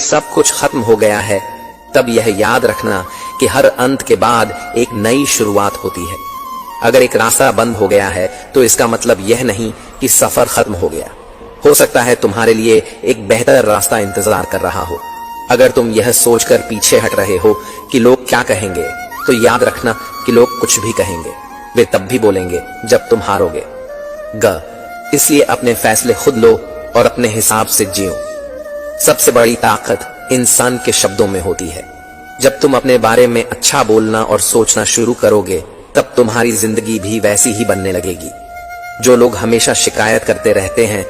सब कुछ खत्म हो गया है, तब यह याद रखना कि हर अंत के बाद एक नई शुरुआत होती है। अगर एक रास्ता बंद हो गया है तो इसका मतलब यह नहीं कि सफर खत्म हो गया। हो सकता है तुम्हारे लिए एक बेहतर रास्ता इंतजार कर रहा हो। अगर तुम यह सोचकर पीछे हट रहे हो कि लोग क्या कहेंगे, तो याद रखना कि लोग कुछ भी कहेंगे, वे तब भी बोलेंगे जब तुम हारोगे। इसलिए अपने फैसले खुद लो और अपने हिसाब से जियो। सबसे बड़ी ताकत इंसान के शब्दों में होती है। जब तुम अपने बारे में अच्छा बोलना और सोचना शुरू करोगे, तब तुम्हारी जिंदगी भी वैसी ही बनने लगेगी। जो लोग हमेशा शिकायत करते रहते हैं,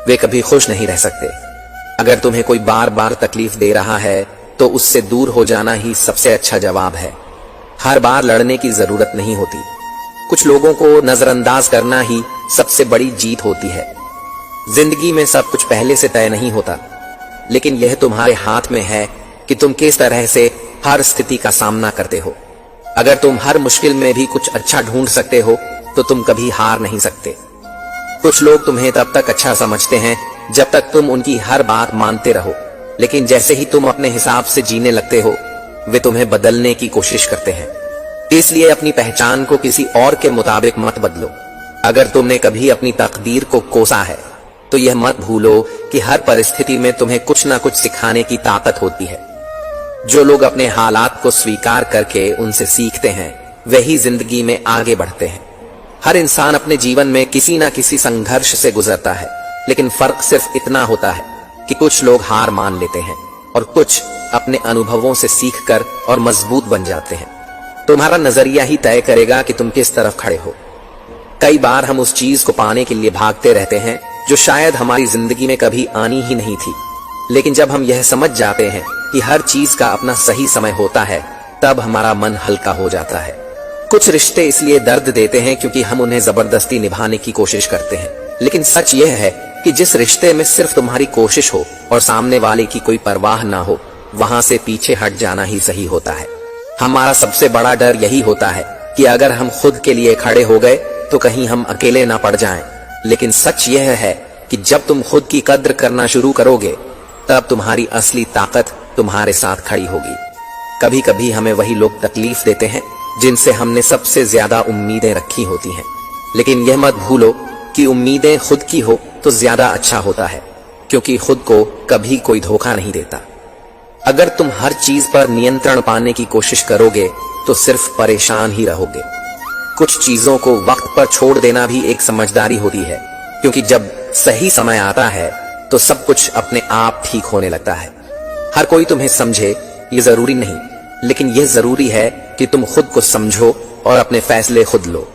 वे कभी खुश नहीं रह सकते। अगर तुम्हें कोई बार बार तकलीफ दे रहा है, तो उससे दूर हो जाना ही सबसे अच्छा जवाब है। हर बार लड़ने की जरूरत नहीं होती। कुछ लोगों को नजरअंदाज करना ही सबसे बड़ी जीत होती है। जिंदगी में सब कुछ पहले से तय नहीं होता, लेकिन यह तुम्हारे हाथ में है कि तुम किस तरह से हर स्थिति का सामना करते हो। अगर तुम हर मुश्किल में भी कुछ अच्छा ढूंढ सकते हो, तो तुम कभी हार नहीं सकते। कुछ लोग तुम्हें तब तक अच्छा समझते हैं जब तक तुम उनकी हर बात मानते रहो, लेकिन जैसे ही तुम अपने हिसाब से जीने लगते हो, वे तुम्हें बदलने की कोशिश करते हैं। इसलिए अपनी पहचान को किसी और के मुताबिक मत बदलो। अगर तुमने कभी अपनी तकदीर को कोसा है, तो यह मत भूलो कि हर परिस्थिति में तुम्हें कुछ ना कुछ सिखाने की ताकत होती है। जो लोग अपने हालात को स्वीकार करके उनसे सीखते हैं, वही जिंदगी में आगे बढ़ते हैं। हर इंसान अपने जीवन में किसी ना किसी संघर्ष से गुजरता है, लेकिन फर्क सिर्फ इतना होता है कि कुछ लोग हार मान लेते हैं और कुछ अपने अनुभवों से सीखकर और मजबूत बन जाते हैं। तुम्हारा नजरिया ही तय करेगा कि तुम किस तरफ खड़े हो। कई बार हम उस चीज को पाने के लिए भागते रहते हैं जो शायद हमारी जिंदगी में कभी आनी ही नहीं थी, लेकिन जब हम यह समझ जाते हैं कि हर चीज का अपना सही समय होता है, तब हमारा मन हल्का हो जाता है। कुछ रिश्ते इसलिए दर्द देते हैं क्योंकि हम उन्हें जबरदस्ती निभाने की कोशिश करते हैं, लेकिन सच यह है कि जिस रिश्ते में सिर्फ तुम्हारी कोशिश हो और सामने वाले की कोई परवाह ना हो, वहां से पीछे हट जाना ही सही होता है। हमारा सबसे बड़ा डर यही होता है कि अगर हम खुद के लिए खड़े हो गए तो कहीं हम अकेले ना पड़ जाएं। लेकिन सच यह है कि जब तुम खुद की कद्र करना शुरू करोगे, तब तुम्हारी असली ताकत तुम्हारे साथ खड़ी होगी। कभी कभी हमें वही लोग तकलीफ देते हैं जिनसे हमने सबसे ज्यादा उम्मीदें रखी होती हैं, लेकिन यह मत भूलो कि उम्मीदें खुद की हो तो ज्यादा अच्छा होता है, क्योंकि खुद को कभी कोई धोखा नहीं देता। अगर तुम हर चीज पर नियंत्रण पाने की कोशिश करोगे तो सिर्फ परेशान ही रहोगे। कुछ चीजों को वक्त पर छोड़ देना भी एक समझदारी होती है, क्योंकि जब सही समय आता है तो सब कुछ अपने आप ठीक होने लगता है। हर कोई तुम्हें समझे ये जरूरी नहीं, लेकिन यह जरूरी है कि तुम खुद को समझो और अपने फैसले खुद लो।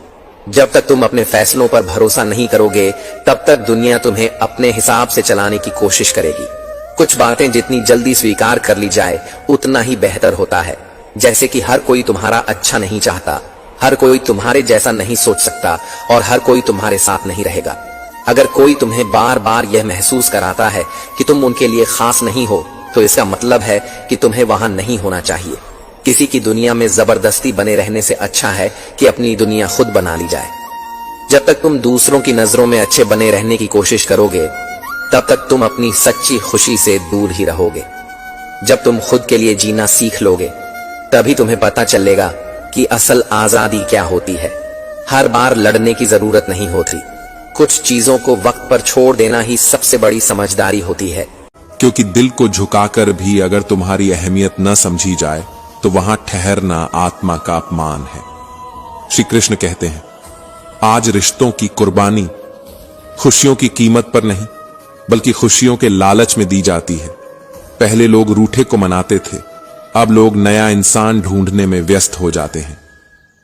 जब तक तुम अपने फैसलों पर भरोसा नहीं करोगे, तब तक दुनिया तुम्हें अपने हिसाब से चलाने की कोशिश करेगी। कुछ बातें जितनी जल्दी स्वीकार कर ली जाए, उतना ही बेहतर होता है। जैसे कि हर कोई तुम्हारा अच्छा नहीं चाहता, हर कोई तुम्हारे जैसा नहीं सोच सकता और हर कोई तुम्हारे साथ नहीं रहेगा। अगर कोई तुम्हें बार बार यह महसूस कराता है कि तुम उनके लिए खास नहीं हो, तो इसका मतलब है कि तुम्हें वहां नहीं होना चाहिए। किसी की दुनिया में जबरदस्ती बने रहने से अच्छा है कि अपनी दुनिया खुद बना ली जाए। जब तक तुम दूसरों की नजरों में अच्छे बने रहने की कोशिश करोगे, तब तक तुम अपनी सच्ची खुशी से दूर ही रहोगे। जब तुम खुद के लिए जीना सीख लोगे, तभी तुम्हें पता चलेगा कि असल आजादी क्या होती है। हर बार लड़ने की जरूरत नहीं होती। कुछ चीजों को वक्त पर छोड़ देना ही सबसे बड़ी समझदारी होती है। क्योंकि दिल को झुकाकर भी अगर तुम्हारी अहमियत न समझी जाए, तो वहां ठहरना आत्मा का अपमान है। श्री कृष्ण कहते हैं, आज रिश्तों की कुर्बानी खुशियों की कीमत पर नहीं, बल्कि खुशियों के लालच में दी जाती है। पहले लोग रूठे को मनाते थे, अब लोग नया इंसान ढूंढने में व्यस्त हो जाते हैं।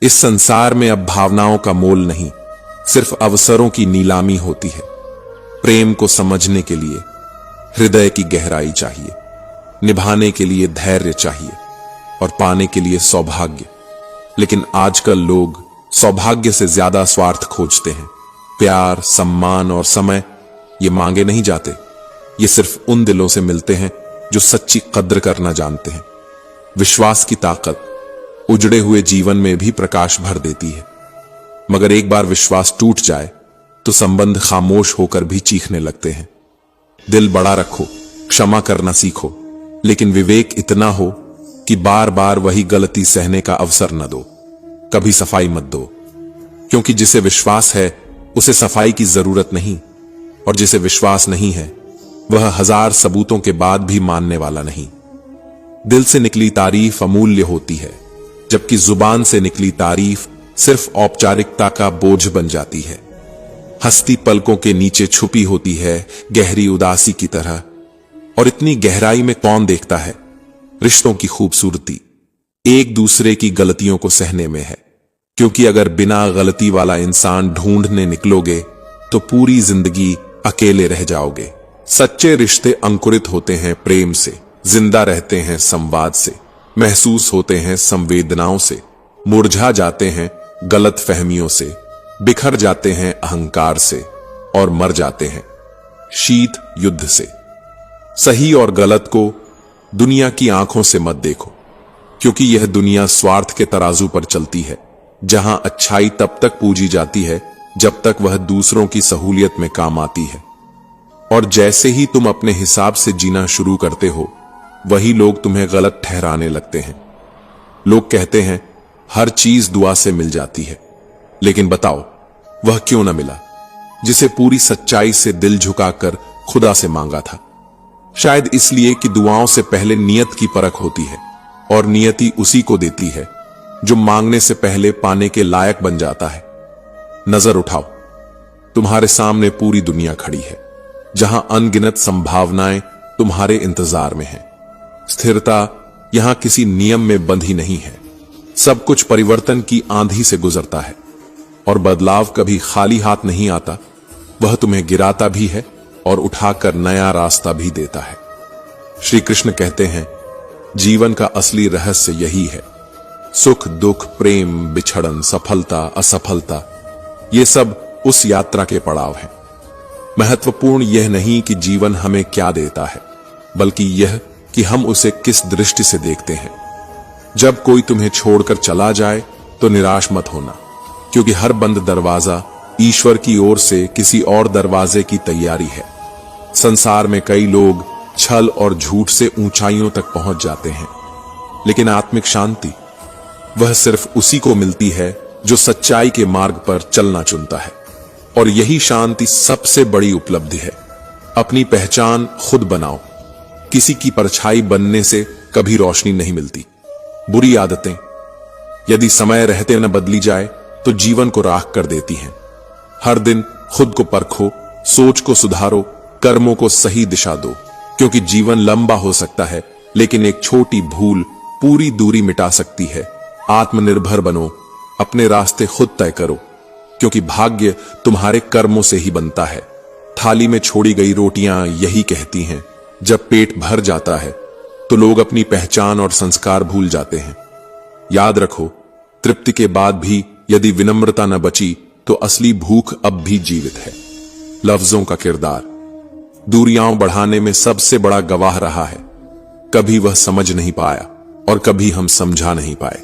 इस संसार में अब भावनाओं का मोल नहीं, सिर्फ अवसरों की नीलामी होती है। प्रेम को समझने के लिए हृदय की गहराई चाहिए, निभाने के लिए धैर्य चाहिए और पाने के लिए सौभाग्य। लेकिन आजकल लोग सौभाग्य से ज्यादा स्वार्थ खोजते हैं। प्यार, सम्मान और समय ये मांगे नहीं जाते, ये सिर्फ उन दिलों से मिलते हैं जो सच्ची कद्र करना जानते हैं। विश्वास की ताकत उजड़े हुए जीवन में भी प्रकाश भर देती है, मगर एक बार विश्वास टूट जाए तो संबंध खामोश होकर भी चीखने लगते हैं। दिल बड़ा रखो, क्षमा करना सीखो लेकिन विवेक इतना हो कि बार बार वही गलती सहने का अवसर न दो। कभी सफाई मत दो, क्योंकि जिसे विश्वास है उसे सफाई की जरूरत नहीं, और जिसे विश्वास नहीं है वह 1000 सबूतों के बाद भी मानने वाला नहीं। दिल से निकली तारीफ अमूल्य होती है, जबकि जुबान से निकली तारीफ सिर्फ औपचारिकता का बोझ बन जाती है। हस्ती पलकों के नीचे छुपी होती है, गहरी उदासी की तरह, और इतनी गहराई में कौन देखता है? रिश्तों की खूबसूरती एक दूसरे की गलतियों को सहने में है, क्योंकि अगर बिना गलती वाला इंसान ढूंढने निकलोगे तो पूरी जिंदगी अकेले रह जाओगे। सच्चे रिश्ते अंकुरित होते हैं प्रेम से, जिंदा रहते हैं संवाद से, महसूस होते हैं संवेदनाओं से, मुरझा जाते हैं गलत फहमियों से, बिखर जाते हैं अहंकार से, और मर जाते हैं शीत युद्ध से। सही और गलत को दुनिया की आंखों से मत देखो, क्योंकि यह दुनिया स्वार्थ के तराजू पर चलती है, जहां अच्छाई तब तक पूजी जाती है जब तक वह दूसरों की सहूलियत में काम आती है। और जैसे ही तुम अपने हिसाब से जीना शुरू करते हो, वही लोग तुम्हें गलत ठहराने लगते हैं। लोग कहते हैं हर चीज दुआ से मिल जाती है, लेकिन बताओ वह क्यों न मिला जिसे पूरी सच्चाई से दिल झुकाकर खुदा से मांगा था? शायद इसलिए कि दुआओं से पहले नियत की परख होती है, और नियति उसी को देती है जो मांगने से पहले पाने के लायक बन जाता है। नजर उठाओ, तुम्हारे सामने पूरी दुनिया खड़ी है, जहां अनगिनत संभावनाएं तुम्हारे इंतजार में हैं। स्थिरता यहां किसी नियम में बंधी नहीं है। सब कुछ परिवर्तन की आंधी से गुजरता है, और बदलाव कभी खाली हाथ नहीं आता। वह तुम्हें गिराता भी है और उठाकर नया रास्ता भी देता है। श्री कृष्ण कहते हैं, जीवन का असली रहस्य यही है। सुख दुख, प्रेम, बिछड़न, सफलता, असफलता, ये सब उस यात्रा के पड़ाव हैं। महत्वपूर्ण यह नहीं कि जीवन हमें क्या देता है, बल्कि यह कि हम उसे किस दृष्टि से देखते हैं। जब कोई तुम्हें छोड़कर चला जाए तो निराश मत होना, क्योंकि हर बंद दरवाजा ईश्वर की ओर से किसी और दरवाजे की तैयारी है। संसार में कई लोग छल और झूठ से ऊंचाइयों तक पहुंच जाते हैं, लेकिन आत्मिक शांति वह सिर्फ उसी को मिलती है जो सच्चाई के मार्ग पर चलना चुनता है। और यही शांति सबसे बड़ी उपलब्धि है। अपनी पहचान खुद बनाओ। किसी की परछाई बनने से कभी रोशनी नहीं मिलती। बुरी आदतें यदि समय रहते न बदली जाए तो जीवन को राख कर देती हैं। हर दिन खुद को परखो, सोच को सुधारो, कर्मों को सही दिशा दो, क्योंकि जीवन लंबा हो सकता है, लेकिन एक छोटी भूल पूरी दूरी मिटा सकती है। आत्मनिर्भर बनो, अपने रास्ते खुद तय करो, क्योंकि भाग्य तुम्हारे कर्मों से ही बनता है। थाली में छोड़ी गई रोटियां यही कहती हैं, जब पेट भर जाता है तो लोग अपनी पहचान और संस्कार भूल जाते हैं। याद रखो, तृप्ति के बाद भी यदि विनम्रता न बची तो असली भूख अब भी जीवित है। लफ्जों का किरदार दूरियां बढ़ाने में सबसे बड़ा गवाह रहा है। कभी वह समझ नहीं पाया और कभी हम समझा नहीं पाए।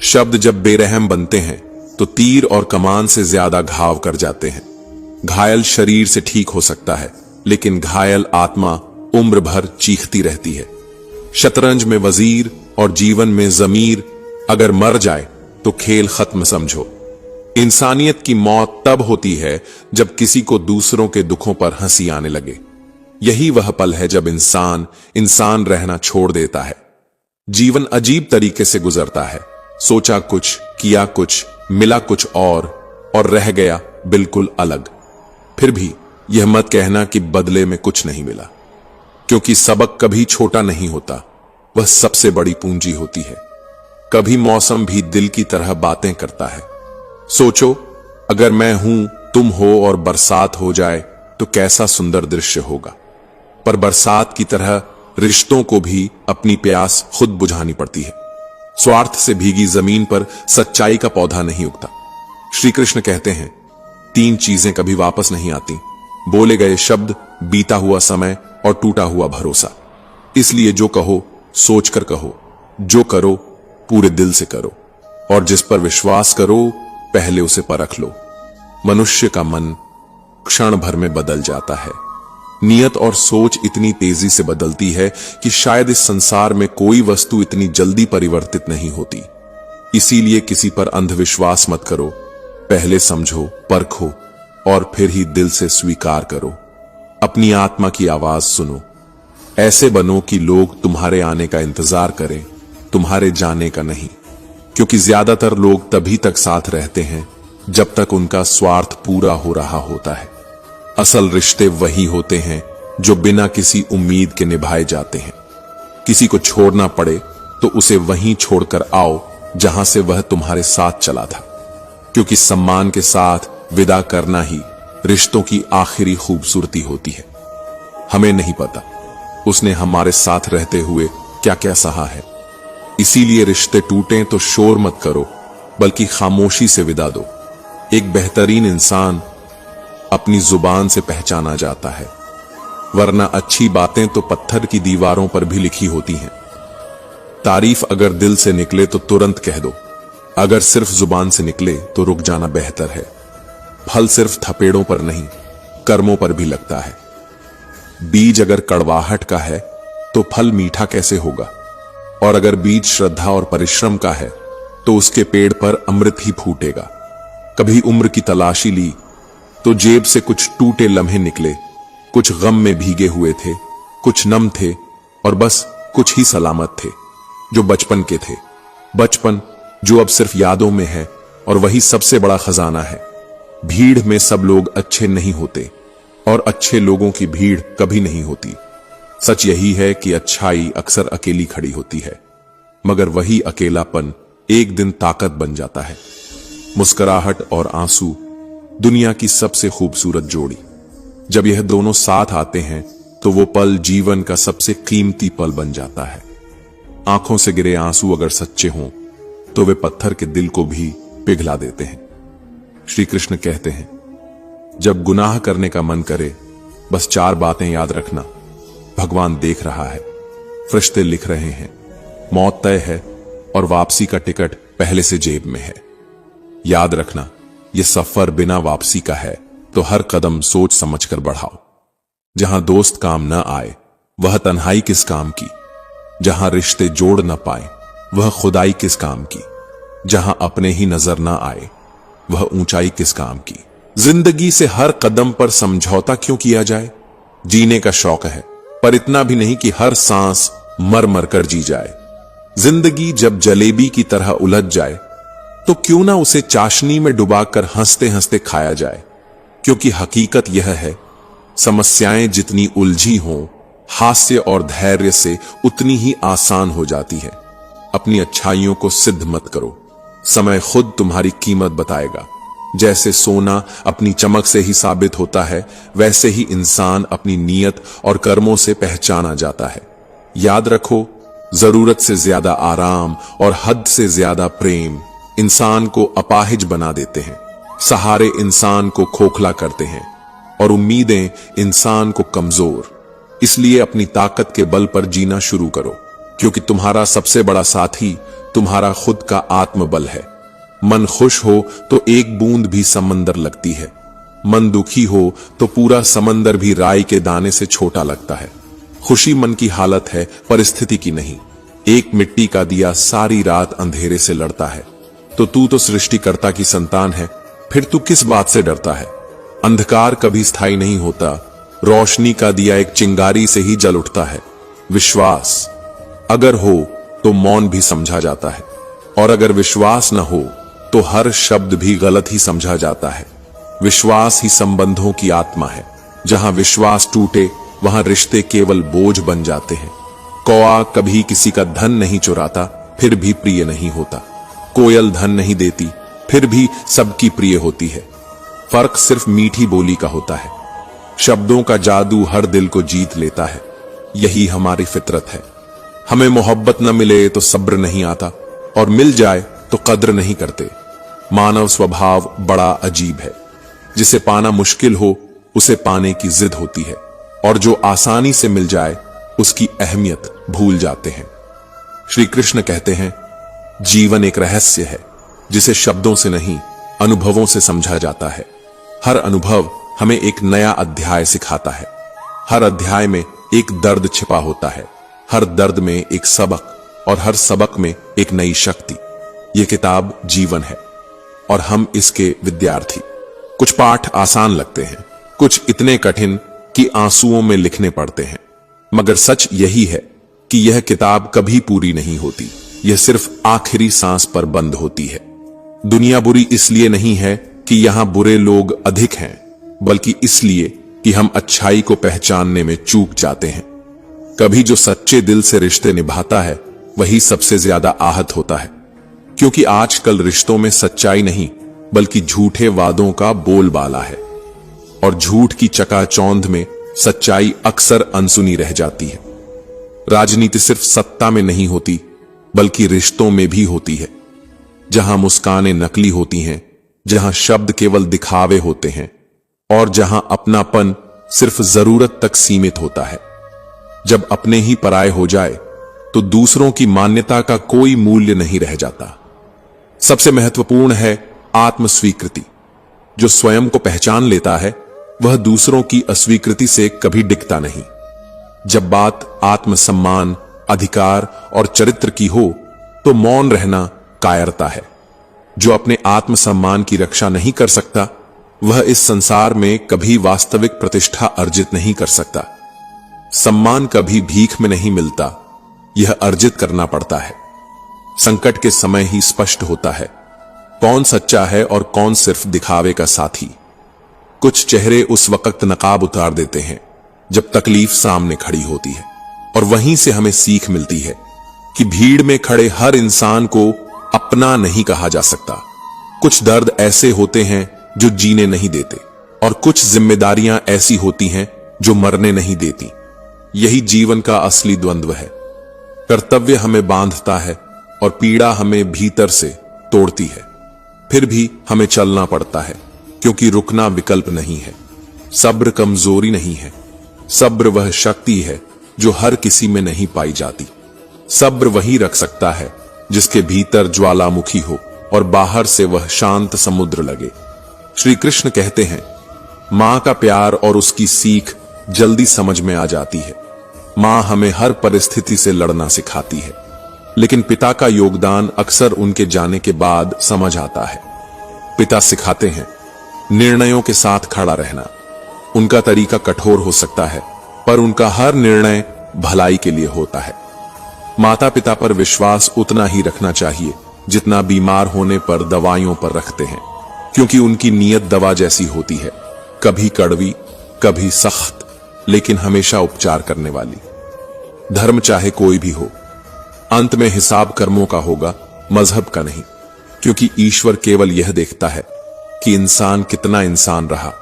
शब्द जब बेरहम बनते हैं तो तीर और कमान से ज्यादा घाव कर जाते हैं। घायल शरीर से ठीक हो सकता है, लेकिन घायल आत्मा उम्र भर चीखती रहती है। शतरंज में वजीर और जीवन में जमीर अगर मर जाए तो खेल खत्म समझो। इंसानियत की मौत तब होती है जब किसी को दूसरों के दुखों पर हंसी आने लगे। यही वह पल है जब इंसान इंसान रहना छोड़ देता है। जीवन अजीब तरीके से गुजरता है। सोचा कुछ, किया कुछ, मिला कुछ और रह गया बिल्कुल अलग। फिर भी यह मत कहना कि बदले में कुछ नहीं मिला, क्योंकि सबक कभी छोटा नहीं होता, वह सबसे बड़ी पूंजी होती है। कभी मौसम भी दिल की तरह बातें करता है। सोचो, अगर मैं हूं, तुम हो और बरसात हो जाए तो कैसा सुंदर दृश्य होगा। पर बरसात की तरह रिश्तों को भी अपनी प्यास खुद बुझानी पड़ती है। स्वार्थ से भीगी जमीन पर सच्चाई का पौधा नहीं उगता। श्री कृष्ण कहते हैं, 3 चीजें कभी वापस नहीं आती: बोले गए शब्द, बीता हुआ समय और टूटा हुआ भरोसा। इसलिए जो कहो सोचकर कहो, जो करो पूरे दिल से करो, और जिस पर विश्वास करो पहले उसे परख लो। मनुष्य का मन क्षण भर में बदल जाता है, नियत और सोच इतनी तेजी से बदलती है कि शायद इस संसार में कोई वस्तु इतनी जल्दी परिवर्तित नहीं होती। इसीलिए किसी पर अंधविश्वास मत करो, पहले समझो, परखो और फिर ही दिल से स्वीकार करो। अपनी आत्मा की आवाज सुनो। ऐसे बनो कि लोग तुम्हारे आने का इंतजार करें, तुम्हारे जाने का नहीं। क्योंकि ज्यादातर लोग तभी तक साथ रहते हैं जब तक उनका स्वार्थ पूरा हो रहा होता है। असल रिश्ते वही होते हैं जो बिना किसी उम्मीद के निभाए जाते हैं। किसी को छोड़ना पड़े तो उसे वहीं छोड़कर आओ जहां से वह तुम्हारे साथ चला था। क्योंकि सम्मान के साथ विदा करना ही रिश्तों की आखिरी खूबसूरती होती है। हमें नहीं पता उसने हमारे साथ रहते हुए क्या क्या सहा है। इसीलिए रिश्ते टूटें तो शोर मत करो, बल्कि खामोशी से विदा दो। एक बेहतरीन इंसान अपनी जुबान से पहचाना जाता है, वरना अच्छी बातें तो पत्थर की दीवारों पर भी लिखी होती हैं। तारीफ अगर दिल से निकले तो तुरंत कह दो, अगर सिर्फ जुबान से निकले तो रुक जाना बेहतर है। फल सिर्फ थपेड़ों पर नहीं, कर्मों पर भी लगता है। बीज अगर कड़वाहट का है तो फल मीठा कैसे होगा? और अगर बीज श्रद्धा और परिश्रम का है तो उसके पेड़ पर अमृत ही फूटेगा। कभी उम्र की तलाशी ली तो जेब से कुछ टूटे लम्हे निकले, कुछ गम में भीगे हुए थे, कुछ नम थे और बस कुछ ही सलामत थे, जो बचपन के थे। बचपन जो अब सिर्फ यादों में है, और वही सबसे बड़ा खजाना है। भीड़ में सब लोग अच्छे नहीं होते और अच्छे लोगों की भीड़ कभी नहीं होती। सच यही है कि अच्छाई अक्सर अकेली खड़ी होती है, मगर वही अकेलापन एक दिन ताकत बन जाता है। मुस्कुराहट और आंसू दुनिया की सबसे खूबसूरत जोड़ी। जब यह दोनों साथ आते हैं तो वो पल जीवन का सबसे कीमती पल बन जाता है। आंखों से गिरे आंसू अगर सच्चे हों तो वे पत्थर के दिल को भी पिघला देते हैं। श्री कृष्ण कहते हैं, जब गुनाह करने का मन करे बस 4 बातें याद रखना। भगवान देख रहा है, फरिश्ते लिख रहे हैं, मौत तय है और वापसी का टिकट पहले से जेब में है। याद रखना, यह सफर बिना वापसी का है, तो हर कदम सोच समझकर बढ़ाओ। जहां दोस्त काम न आए वह तन्हाई किस काम की। जहां रिश्ते जोड़ न पाए वह खुदाई किस काम की। जहां अपने ही नजर न आए वह ऊंचाई किस काम की। जिंदगी से हर कदम पर समझौता क्यों किया जाए? जीने का शौक है, पर इतना भी नहीं कि हर सांस मर मर कर जी जाए। जिंदगी जब जलेबी की तरह उलझ जाए तो क्यों ना उसे चाशनी में डुबाकर हंसते हंसते खाया जाए। क्योंकि हकीकत यह है, समस्याएं जितनी उलझी हों, हास्य और धैर्य से उतनी ही आसान हो जाती है। अपनी अच्छाइयों को सिद्ध मत करो, समय खुद तुम्हारी कीमत बताएगा। जैसे सोना अपनी चमक से ही साबित होता है, वैसे ही इंसान अपनी नीयत और कर्मों से पहचाना जाता है। याद रखो, जरूरत से ज्यादा आराम और हद से ज्यादा प्रेम इंसान को अपाहिज बना देते हैं। सहारे इंसान को खोखला करते हैं और उम्मीदें इंसान को कमजोर। इसलिए अपनी ताकत के बल पर जीना शुरू करो, क्योंकि तुम्हारा सबसे बड़ा साथी तुम्हारा खुद का आत्मबल है। मन खुश हो तो एक बूंद भी समंदर लगती है, मन दुखी हो तो पूरा समंदर भी राई के दाने से छोटा लगता है। खुशी मन की हालत है, परिस्थिति की नहीं। एक मिट्टी का दिया सारी रात अंधेरे से लड़ता है, तो तू तो सृष्टिकर्ता की संतान है, फिर तू किस बात से डरता है? अंधकार कभी स्थायी नहीं होता, रोशनी का दिया एक चिंगारी से ही जल उठता है। विश्वास अगर हो तो मौन भी समझा जाता है, और अगर विश्वास न हो तो हर शब्द भी गलत ही समझा जाता है। विश्वास ही संबंधों की आत्मा है। जहां विश्वास टूटे वहां रिश्ते केवल बोझ बन जाते हैं। कौआ कभी किसी का धन नहीं चुराता, फिर भी प्रिय नहीं होता। कोयल धन नहीं देती, फिर भी सबकी प्रिय होती है। फर्क सिर्फ मीठी बोली का होता है। शब्दों का जादू हर दिल को जीत लेता है। यही हमारी फितरत है। हमें मोहब्बत न मिले तो सब्र नहीं आता, और मिल जाए तो कद्र नहीं करते। मानव स्वभाव बड़ा अजीब है। जिसे पाना मुश्किल हो उसे पाने की जिद होती है, और जो आसानी से मिल जाए उसकी अहमियत भूल जाते हैं। श्री कृष्ण कहते हैं, जीवन एक रहस्य है जिसे शब्दों से नहीं अनुभवों से समझा जाता है। हर अनुभव हमें एक नया अध्याय सिखाता है। हर अध्याय में एक दर्द छिपा होता है, हर दर्द में एक सबक और हर सबक में एक नई शक्ति। यह किताब जीवन है और हम इसके विद्यार्थी। कुछ पाठ आसान लगते हैं, कुछ इतने कठिन कि आंसुओं में लिखने पड़ते हैं, मगर सच यही है कि यह किताब कभी पूरी नहीं होती। यह सिर्फ आखिरी सांस पर बंद होती है। दुनिया बुरी इसलिए नहीं है कि यहां बुरे लोग अधिक हैं, बल्कि इसलिए कि हम अच्छाई को पहचानने में चूक जाते हैं। कभी जो सच्चे दिल से रिश्ते निभाता है वही सबसे ज्यादा आहत होता है, क्योंकि आजकल रिश्तों में सच्चाई नहीं बल्कि झूठे वादों का बोलबाला है, और झूठ की चकाचौंध में सच्चाई अक्सर अनसुनी रह जाती है। राजनीति सिर्फ सत्ता में नहीं होती बल्कि रिश्तों में भी होती है, जहां मुस्कानें नकली होती हैं, जहां शब्द केवल दिखावे होते हैं और जहां अपनापन सिर्फ जरूरत तक सीमित होता है। जब अपने ही पराये हो जाए तो दूसरों की मान्यता का कोई मूल्य नहीं रह जाता। सबसे महत्वपूर्ण है आत्मस्वीकृति। जो स्वयं को पहचान लेता है वह दूसरों की अस्वीकृति से कभी डिगता नहीं। जब बात आत्मसम्मान, अधिकार और चरित्र की हो तो मौन रहना कायरता है। जो अपने आत्मसम्मान की रक्षा नहीं कर सकता वह इस संसार में कभी वास्तविक प्रतिष्ठा अर्जित नहीं कर सकता। सम्मान कभी भीख में नहीं मिलता, यह अर्जित करना पड़ता है। संकट के समय ही स्पष्ट होता है कौन सच्चा है और कौन सिर्फ दिखावे का साथी। कुछ चेहरे उस वक्त नकाब उतार देते हैं जब तकलीफ सामने खड़ी होती है, और वहीं से हमें सीख मिलती है कि भीड़ में खड़े हर इंसान को अपना नहीं कहा जा सकता। कुछ दर्द ऐसे होते हैं जो जीने नहीं देते, और कुछ जिम्मेदारियां ऐसी होती हैं जो मरने नहीं देती। यही जीवन का असली द्वंद्व है। कर्तव्य हमें बांधता है और पीड़ा हमें भीतर से तोड़ती है। फिर भी हमें चलना पड़ता है, क्योंकि रुकना विकल्प नहीं है। सब्र कमजोरी नहीं है, सब्र वह शक्ति है जो हर किसी में नहीं पाई जाती। सब्र वही रख सकता है जिसके भीतर ज्वालामुखी हो और बाहर से वह शांत समुद्र लगे। श्री कृष्ण कहते हैं, मां का प्यार और उसकी सीख जल्दी समझ में आ जाती है। मां हमें हर परिस्थिति से लड़ना सिखाती है, लेकिन पिता का योगदान अक्सर उनके जाने के बाद समझ आता है। पिता सिखाते हैं निर्णयों के साथ खड़ा रहना। उनका तरीका कठोर हो सकता है, पर उनका हर निर्णय भलाई के लिए होता है। माता पिता पर विश्वास उतना ही रखना चाहिए जितना बीमार होने पर दवाइयों पर रखते हैं, क्योंकि उनकी नीयत दवा जैसी होती है, कभी कड़वी, कभी सख्त, लेकिन हमेशा उपचार करने वाली। धर्म चाहे कोई भी हो, अंत में हिसाब कर्मों का होगा, मजहब का नहीं, क्योंकि ईश्वर केवल यह देखता है कि इंसान कितना इंसान रहा।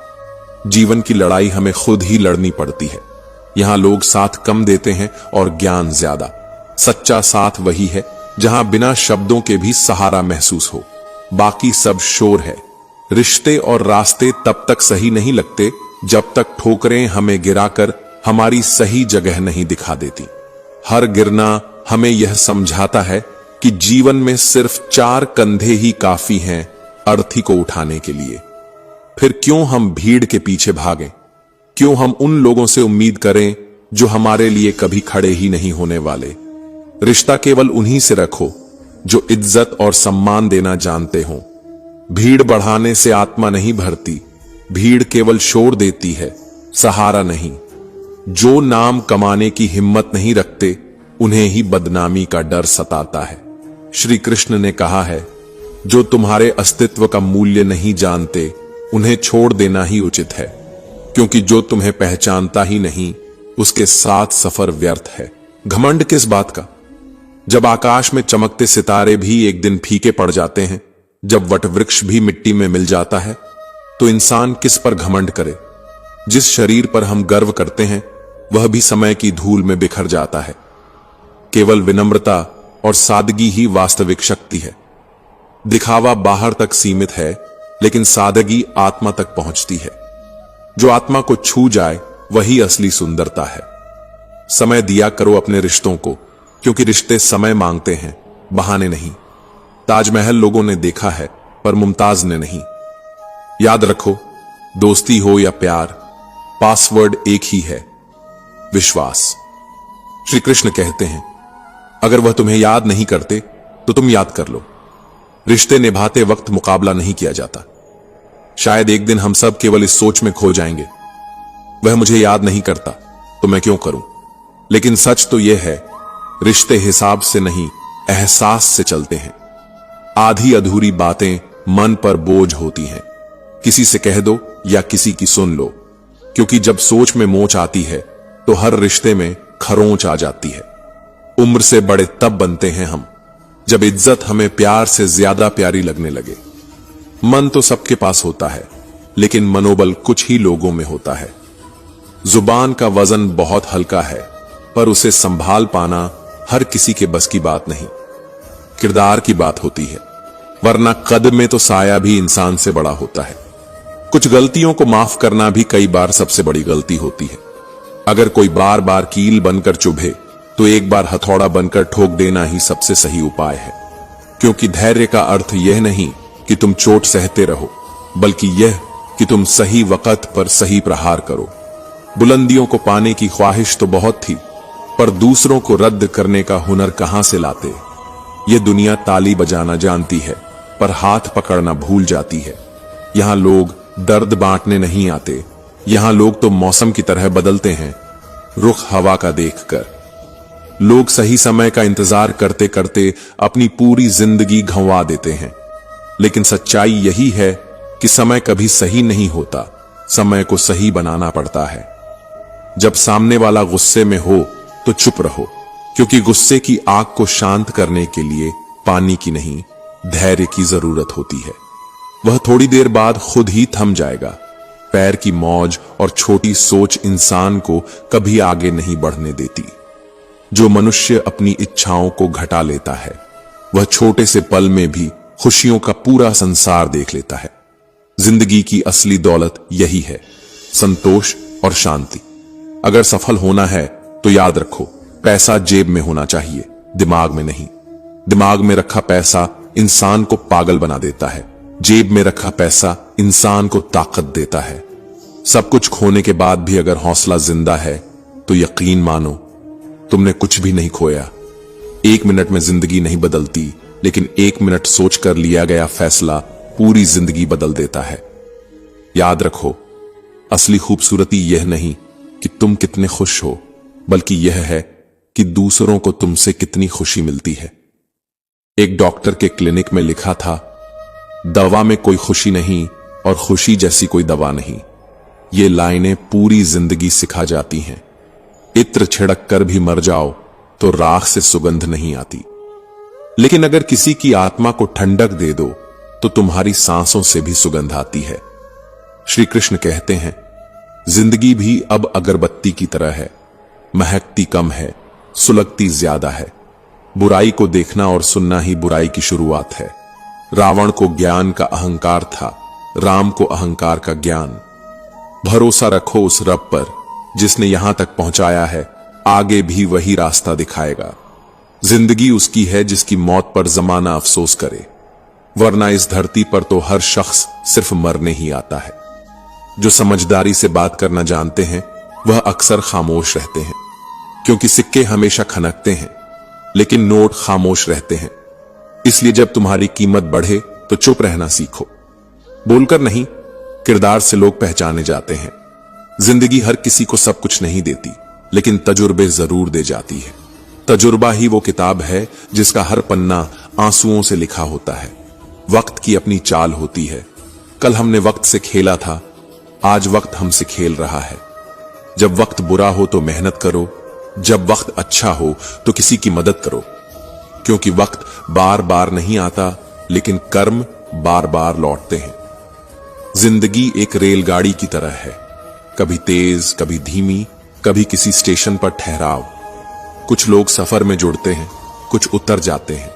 जीवन की लड़ाई हमें खुद ही लड़नी पड़ती है। यहां लोग साथ कम देते हैं और ज्ञान ज्यादा। सच्चा साथ वही है जहां बिना शब्दों के भी सहारा महसूस हो, बाकी सब शोर है। रिश्ते और रास्ते तब तक सही नहीं लगते जब तक ठोकरें हमें गिराकर हमारी सही जगह नहीं दिखा देती। हर गिरना हमें यह समझाता है कि जीवन में सिर्फ 4 कंधे ही काफी हैं अर्थी को उठाने के लिए। फिर क्यों हम भीड़ के पीछे भागें? क्यों हम उन लोगों से उम्मीद करें जो हमारे लिए कभी खड़े ही नहीं होने वाले? रिश्ता केवल उन्हीं से रखो जो इज्जत और सम्मान देना जानते हो। भीड़ बढ़ाने से आत्मा नहीं भरती, भीड़ केवल शोर देती है, सहारा नहीं। जो नाम कमाने की हिम्मत नहीं रखते उन्हें ही बदनामी का डर सताता है। श्री कृष्ण ने कहा है, जो तुम्हारे अस्तित्व का मूल्य नहीं जानते उन्हें छोड़ देना ही उचित है, क्योंकि जो तुम्हें पहचानता ही नहीं उसके साथ सफर व्यर्थ है। घमंड किस बात का? जब आकाश में चमकते सितारे भी एक दिन फीके पड़ जाते हैं, जब वटवृक्ष भी मिट्टी में मिल जाता है, तो इंसान किस पर घमंड करे? जिस शरीर पर हम गर्व करते हैं वह भी समय की धूल में बिखर जाता है। केवल विनम्रता और सादगी ही वास्तविक शक्ति है। दिखावा बाहर तक सीमित है, लेकिन सादगी आत्मा तक पहुंचती है। जो आत्मा को छू जाए वही असली सुंदरता है। समय दिया करो अपने रिश्तों को, क्योंकि रिश्ते समय मांगते हैं, बहाने नहीं। ताजमहल लोगों ने देखा है पर मुमताज ने नहीं। याद रखो, दोस्ती हो या प्यार, पासवर्ड एक ही है, विश्वास। श्री कृष्ण कहते हैं, अगर वह तुम्हें याद नहीं करते तो तुम याद कर लो। रिश्ते निभाते वक्त मुकाबला नहीं किया जाता। शायद एक दिन हम सब केवल इस सोच में खो जाएंगे, वह मुझे याद नहीं करता तो मैं क्यों करूं। लेकिन सच तो यह है, रिश्ते हिसाब से नहीं एहसास से चलते हैं। आधी अधूरी बातें मन पर बोझ होती हैं। किसी से कह दो या किसी की सुन लो, क्योंकि जब सोच में मोच आती है तो हर रिश्ते में खरोंच आ जाती है। उम्र से बड़े तब बनते हैं हम, जब इज्जत हमें प्यार से ज्यादा प्यारी लगने लगे। मन तो सबके पास होता है, लेकिन मनोबल कुछ ही लोगों में होता है। जुबान का वजन बहुत हल्का है, पर उसे संभाल पाना हर किसी के बस की बात नहीं। किरदार की बात होती है, वरना कद में तो साया भी इंसान से बड़ा होता है। कुछ गलतियों को माफ करना भी कई बार सबसे बड़ी गलती होती है। अगर कोई बार बार कील बनकर चुभे तो एक बार हथौड़ा बनकर ठोक देना ही सबसे सही उपाय है। क्योंकि धैर्य का अर्थ यह नहीं कि तुम चोट सहते रहो, बल्कि यह कि तुम सही वक्त पर सही प्रहार करो। बुलंदियों को पाने की ख्वाहिश तो बहुत थी, पर दूसरों को रद्द करने का हुनर कहां से लाते। यह दुनिया ताली बजाना जानती है, पर हाथ पकड़ना भूल जाती है। यहां लोग दर्द बांटने नहीं आते, यहां लोग तो मौसम की तरह बदलते हैं, रुख हवा का देखकर। लोग सही समय का इंतजार करते करते अपनी पूरी जिंदगी घंवा देते हैं। लेकिन सच्चाई यही है कि समय कभी सही नहीं होता, समय को सही बनाना पड़ता है। जब सामने वाला गुस्से में हो तो चुप रहो, क्योंकि गुस्से की आग को शांत करने के लिए पानी की नहीं, धैर्य की जरूरत होती है। वह थोड़ी देर बाद खुद ही थम जाएगा। पैर की मौज और छोटी सोच इंसान को कभी आगे नहीं बढ़ने देती। जो मनुष्य अपनी इच्छाओं को घटा लेता है, वह छोटे से पल में भी खुशियों का पूरा संसार देख लेता है। जिंदगी की असली दौलत यही है, संतोष और शांति। अगर सफल होना है तो याद रखो, पैसा जेब में होना चाहिए, दिमाग में नहीं। दिमाग में रखा पैसा इंसान को पागल बना देता है, जेब में रखा पैसा इंसान को ताकत देता है। सब कुछ खोने के बाद भी अगर हौसला जिंदा है तो यकीन मानो तुमने कुछ भी नहीं खोया। 1 मिनट में जिंदगी नहीं बदलती, लेकिन 1 मिनट सोचकर लिया गया फैसला पूरी जिंदगी बदल देता है। याद रखो, असली खूबसूरती यह नहीं कि तुम कितने खुश हो, बल्कि यह है कि दूसरों को तुमसे कितनी खुशी मिलती है। एक डॉक्टर के क्लिनिक में लिखा था, दवा में कोई खुशी नहीं और खुशी जैसी कोई दवा नहीं। ये लाइनें पूरी जिंदगी सिखा जाती हैं। इत्र छिड़क कर भी मर जाओ तो राख से सुगंध नहीं आती, लेकिन अगर किसी की आत्मा को ठंडक दे दो तो तुम्हारी सांसों से भी सुगंध आती है। श्री कृष्ण कहते हैं, जिंदगी भी अब अगरबत्ती की तरह है, महकती कम है, सुलगती ज्यादा है। बुराई को देखना और सुनना ही बुराई की शुरुआत है। रावण को ज्ञान का अहंकार था, राम को अहंकार का ज्ञान। भरोसा रखो उस रब पर जिसने यहां तक पहुंचाया है, आगे भी वही रास्ता दिखाएगा। जिंदगी उसकी है जिसकी मौत पर जमाना अफसोस करे, वरना इस धरती पर तो हर शख्स सिर्फ मरने ही आता है। जो समझदारी से बात करना जानते हैं वह अक्सर खामोश रहते हैं, क्योंकि सिक्के हमेशा खनकते हैं लेकिन नोट खामोश रहते हैं। इसलिए जब तुम्हारी कीमत बढ़े तो चुप रहना सीखो। बोलकर नहीं, किरदार से लोग पहचाने जाते हैं। जिंदगी हर किसी को सब कुछ नहीं देती, लेकिन तजुर्बे जरूर दे जाती है। तजुर्बा ही वो किताब है जिसका हर पन्ना आंसुओं से लिखा होता है। वक्त की अपनी चाल होती है। कल हमने वक्त से खेला था, आज वक्त हमसे खेल रहा है। जब वक्त बुरा हो तो मेहनत करो, जब वक्त अच्छा हो तो किसी की मदद करो, क्योंकि वक्त बार बार नहीं आता, लेकिन कर्म बार बार लौटते हैं। जिंदगी एक रेलगाड़ी की तरह है, कभी तेज, कभी धीमी, कभी किसी स्टेशन पर ठहराव। कुछ लोग सफर में जुड़ते हैं, कुछ उतर जाते हैं।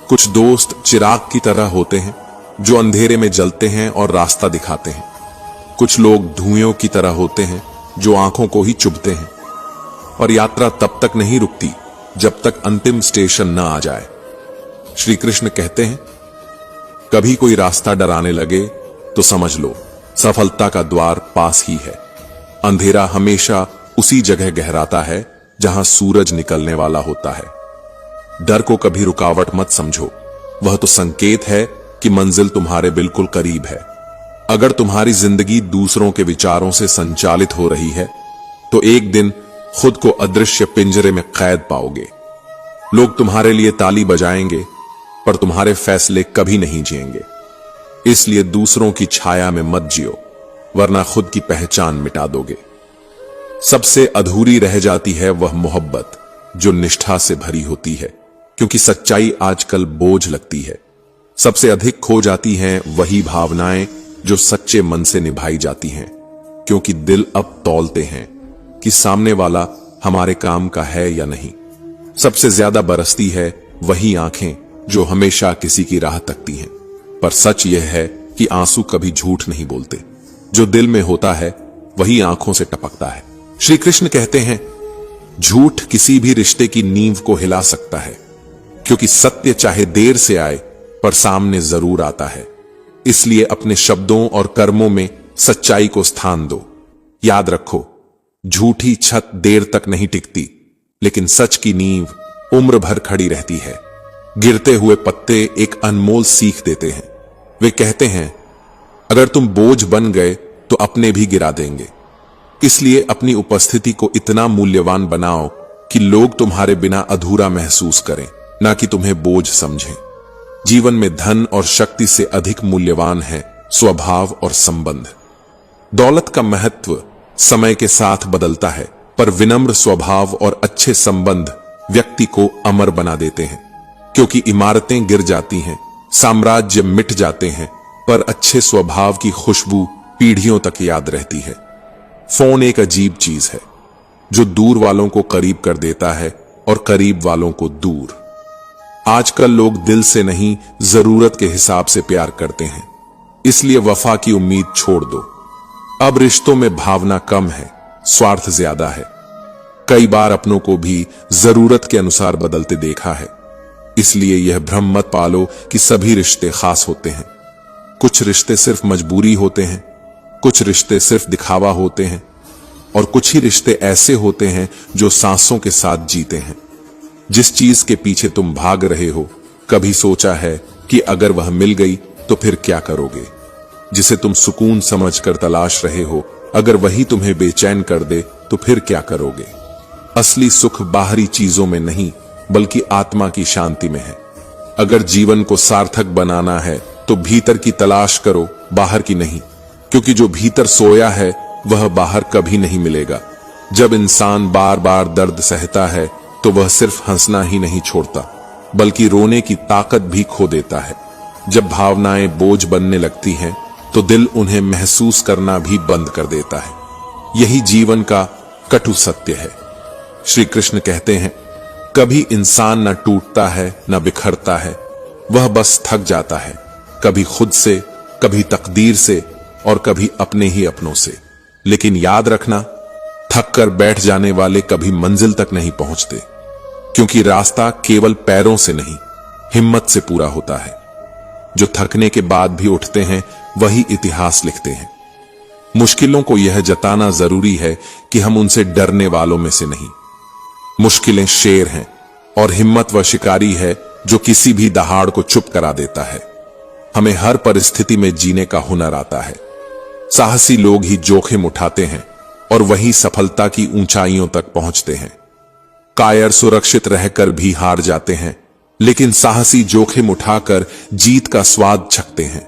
कुछ दोस्त चिराग की तरह होते हैं जो अंधेरे में जलते हैं और रास्ता दिखाते हैं। कुछ लोग धुएं की तरह होते हैं जो आंखों को ही चुभते हैं। और यात्रा तब तक नहीं रुकती जब तक अंतिम स्टेशन न आ जाए। श्री कृष्ण कहते हैं, कभी कोई रास्ता डराने लगे तो समझ लो सफलता का द्वार पास ही है। अंधेरा हमेशा उसी जगह गहराता है जहां सूरज निकलने वाला होता है। डर को कभी रुकावट मत समझो, वह तो संकेत है कि मंजिल तुम्हारे बिल्कुल करीब है। अगर तुम्हारी जिंदगी दूसरों के विचारों से संचालित हो रही है तो एक दिन खुद को अदृश्य पिंजरे में कैद पाओगे। लोग तुम्हारे लिए ताली बजाएंगे पर तुम्हारे फैसले कभी नहीं जिएंगे। इसलिए दूसरों की छाया में मत जियो, वरना खुद की पहचान मिटा दोगे। सबसे अधूरी रह जाती है वह मोहब्बत जो निष्ठा से भरी होती है, क्योंकि सच्चाई आजकल बोझ लगती है। सबसे अधिक खो जाती हैं वही भावनाएं जो सच्चे मन से निभाई जाती हैं, क्योंकि दिल अब तौलते हैं कि सामने वाला हमारे काम का है या नहीं। सबसे ज्यादा बरसती है वही आंखें जो हमेशा किसी की राह तकती हैं, पर सच यह है कि आंसू कभी झूठ नहीं बोलते। जो दिल में होता है वही आंखों से टपकता है। श्री कृष्ण कहते हैं, झूठ किसी भी रिश्ते की नींव को हिला सकता है, क्योंकि सत्य चाहे देर से आए पर सामने जरूर आता है। इसलिए अपने शब्दों और कर्मों में सच्चाई को स्थान दो। याद रखो, झूठी छत देर तक नहीं टिकती, लेकिन सच की नींव उम्र भर खड़ी रहती है। गिरते हुए पत्ते एक अनमोल सीख देते हैं। वे कहते हैं, अगर तुम बोझ बन गए तो अपने भी गिरा देंगे। इसलिए अपनी उपस्थिति को इतना मूल्यवान बनाओ कि लोग तुम्हारे बिना अधूरा महसूस करें, ना कि तुम्हें बोझ समझें। जीवन में धन और शक्ति से अधिक मूल्यवान है स्वभाव और संबंध। दौलत का महत्व समय के साथ बदलता है, पर विनम्र स्वभाव और अच्छे संबंध व्यक्ति को अमर बना देते हैं। क्योंकि इमारतें गिर जाती हैं, साम्राज्य मिट जाते हैं, पर अच्छे स्वभाव की खुशबू पीढ़ियों तक याद रहती है। फोन एक अजीब चीज है जो दूर वालों को करीब कर देता है और करीब वालों को दूर। आजकल लोग दिल से नहीं, जरूरत के हिसाब से प्यार करते हैं। इसलिए वफा की उम्मीद छोड़ दो। अब रिश्तों में भावना कम है, स्वार्थ ज्यादा है। कई बार अपनों को भी जरूरत के अनुसार बदलते देखा है। इसलिए यह भ्रम मत पालो कि सभी रिश्ते खास होते हैं। कुछ रिश्ते सिर्फ मजबूरी होते हैं, कुछ रिश्ते सिर्फ दिखावा होते हैं, और कुछ ही रिश्ते ऐसे होते हैं जो सांसों के साथ जीते हैं। जिस चीज के पीछे तुम भाग रहे हो, कभी सोचा है कि अगर वह मिल गई तो फिर क्या करोगे? जिसे तुम सुकून समझकर तलाश रहे हो, अगर वही तुम्हें बेचैन कर दे तो फिर क्या करोगे? असली सुख बाहरी चीजों में नहीं, बल्कि आत्मा की शांति में है। अगर जीवन को सार्थक बनाना है तो भीतर की तलाश करो, बाहर की नहीं, क्योंकि जो भीतर सोया है वह बाहर कभी नहीं मिलेगा। जब इंसान बार बार दर्द सहता है तो वह सिर्फ हंसना ही नहीं छोड़ता, बल्कि रोने की ताकत भी खो देता है। जब भावनाएं बोझ बनने लगती हैं तो दिल उन्हें महसूस करना भी बंद कर देता है। यही जीवन का कटु सत्य है। श्री कृष्ण कहते हैं, कभी इंसान न टूटता है न बिखरता है, वह बस थक जाता है, कभी खुद से, कभी तकदीर से और कभी अपने ही अपनों से। लेकिन याद रखना, थक कर बैठ जाने वाले कभी मंजिल तक नहीं पहुंचते, क्योंकि रास्ता केवल पैरों से नहीं, हिम्मत से पूरा होता है। जो थकने के बाद भी उठते हैं वही इतिहास लिखते हैं। मुश्किलों को यह जताना जरूरी है कि हम उनसे डरने वालों में से नहीं। मुश्किलें शेर हैं और हिम्मत वह शिकारी है जो किसी भी दहाड़ को चुप करा देता है। हमें हर परिस्थिति में जीने का हुनर आता है। साहसी लोग ही जोखिम उठाते हैं और वही सफलता की ऊंचाइयों तक पहुंचते हैं। कायर सुरक्षित रहकर भी हार जाते हैं, लेकिन साहसी जोखिम उठाकर जीत का स्वाद चखते हैं।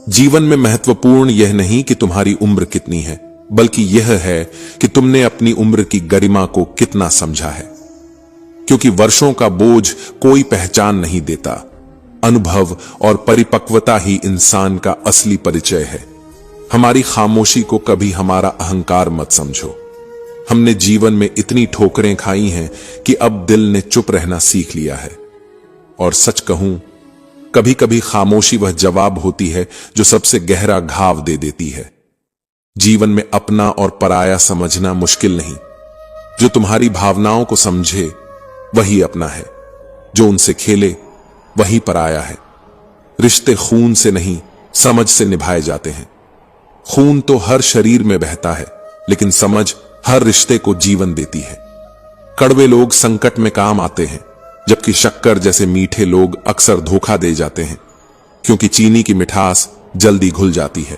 जीवन में महत्वपूर्ण यह नहीं कि तुम्हारी उम्र कितनी है, बल्कि यह है कि तुमने अपनी उम्र की गरिमा को कितना समझा है। क्योंकि वर्षों का बोझ कोई पहचान नहीं देता, अनुभव और परिपक्वता ही इंसान का असली परिचय है। हमारी खामोशी को कभी हमारा अहंकार मत समझो। हमने जीवन में इतनी ठोकरें खाई हैं कि अब दिल ने चुप रहना सीख लिया है। और सच कहूं, कभी कभी खामोशी वह जवाब होती है जो सबसे गहरा घाव दे देती है। जीवन में अपना और पराया समझना मुश्किल नहीं। जो तुम्हारी भावनाओं को समझे वही अपना है, जो उनसे खेले वही पराया है। रिश्ते खून से नहीं, समझ से निभाए जाते हैं। खून तो हर शरीर में बहता है, लेकिन समझ हर रिश्ते को जीवन देती है। कड़वे लोग संकट में काम आते हैं, जबकि शक्कर जैसे मीठे लोग अक्सर धोखा दे जाते हैं, क्योंकि चीनी की मिठास जल्दी घुल जाती है,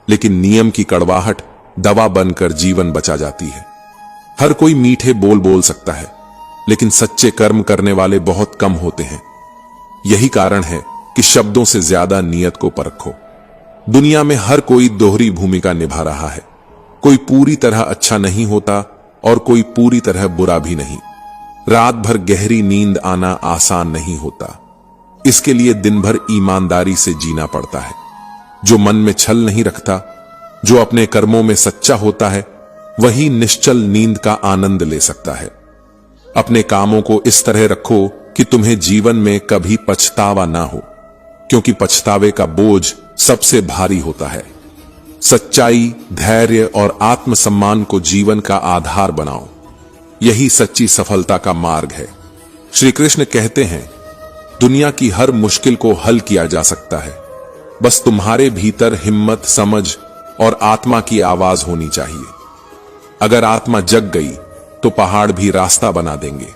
लेकिन नियम की कड़वाहट दवा बनकर जीवन बचा जाती है। हर कोई मीठे बोल बोल सकता है, लेकिन सच्चे कर्म करने वाले बहुत कम होते हैं। यही कारण है कि शब्दों से ज्यादा नियत को परखो। दुनिया में हर कोई दोहरी भूमिका निभा रहा है। कोई पूरी तरह अच्छा नहीं होता और कोई पूरी तरह बुरा भी नहीं। रात भर गहरी नींद आना आसान नहीं होता। इसके लिए दिन भर ईमानदारी से जीना पड़ता है। जो मन में छल नहीं रखता, जो अपने कर्मों में सच्चा होता है, वही निश्चल नींद का आनंद ले सकता है। अपने कामों को इस तरह रखो कि तुम्हें जीवन में कभी पछतावा ना हो, क्योंकि पछतावे का बोझ सबसे भारी होता है। सच्चाई, धैर्य और आत्मसम्मान को जीवन का आधार बनाओ। यही सच्ची सफलता का मार्ग है। श्री कृष्ण कहते हैं, दुनिया की हर मुश्किल को हल किया जा सकता है। बस तुम्हारे भीतर हिम्मत, समझ और आत्मा की आवाज होनी चाहिए। अगर आत्मा जग गई तो पहाड़ भी रास्ता बना देंगे।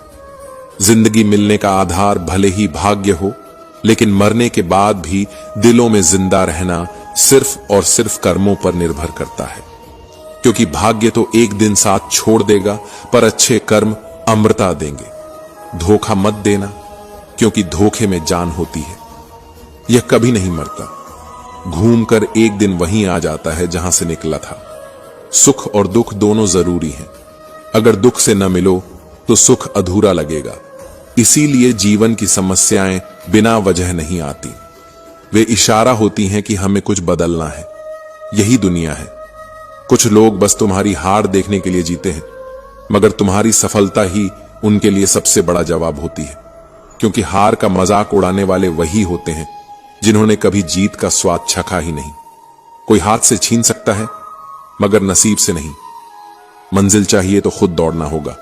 जिंदगी मिलने का आधार भले ही भाग्य हो, लेकिन मरने के बाद भी दिलों में जिंदा रहना सिर्फ और सिर्फ कर्मों पर निर्भर करता है। क्योंकि भाग्य तो एक दिन साथ छोड़ देगा, पर अच्छे कर्म अमृता देंगे। धोखा मत देना, क्योंकि धोखे में जान होती है। यह कभी नहीं मरता, घूमकर एक दिन वहीं आ जाता है जहां से निकला था। सुख और दुख दोनों जरूरी हैं। अगर दुख से न मिलो तो सुख अधूरा लगेगा। इसीलिए जीवन की समस्याएं बिना वजह नहीं आती। वे इशारा होती हैं कि हमें कुछ बदलना है। यही दुनिया है। कुछ लोग बस तुम्हारी हार देखने के लिए जीते हैं, मगर तुम्हारी सफलता ही उनके लिए सबसे बड़ा जवाब होती है। क्योंकि हार का मजाक उड़ाने वाले वही होते हैं जिन्होंने कभी जीत का स्वाद चखा ही नहीं। कोई हाथ से छीन सकता है, मगर नसीब से नहीं। मंजिल चाहिए तो खुद दौड़ना होगा,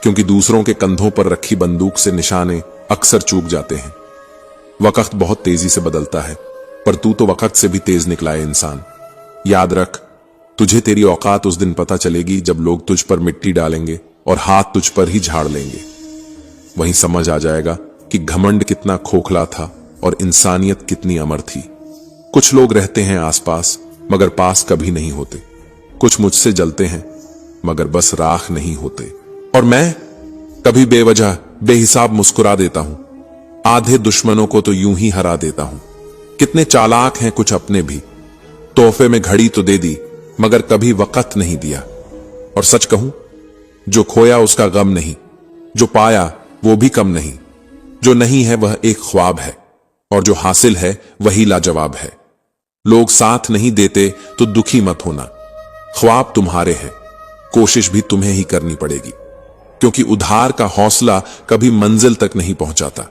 क्योंकि दूसरों के कंधों पर रखी बंदूक से निशाने अक्सर चूक जाते हैं। वक्त बहुत तेजी से बदलता है, पर तू तो वक्त से भी तेज निकला है इंसान। याद रख, तुझे तेरी औकात उस दिन पता चलेगी जब लोग तुझ पर मिट्टी डालेंगे और हाथ तुझ पर ही झाड़ लेंगे। वहीं समझ आ जाएगा कि घमंड कितना खोखला था और इंसानियत कितनी अमर थी। कुछ लोग रहते हैं आसपास, मगर पास कभी नहीं होते। कुछ मुझसे जलते हैं, मगर बस राख नहीं होते। और मैं कभी बेवजह बेहिसाब मुस्कुरा देता हूं। आधे दुश्मनों को तो यूं ही हरा देता हूं। कितने चालाक हैं कुछ अपने भी। तोहफे में घड़ी तो दे दी, मगर कभी वक्त नहीं दिया। और सच कहूं, जो खोया उसका गम नहीं, जो पाया वो भी कम नहीं। जो नहीं है वह एक ख्वाब है, और जो हासिल है वही लाजवाब है। लोग साथ नहीं देते तो दुखी मत होना। ख्वाब तुम्हारे हैं, कोशिश भी तुम्हें ही करनी पड़ेगी। क्योंकि उधार का हौसला कभी मंजिल तक नहीं पहुंचाता।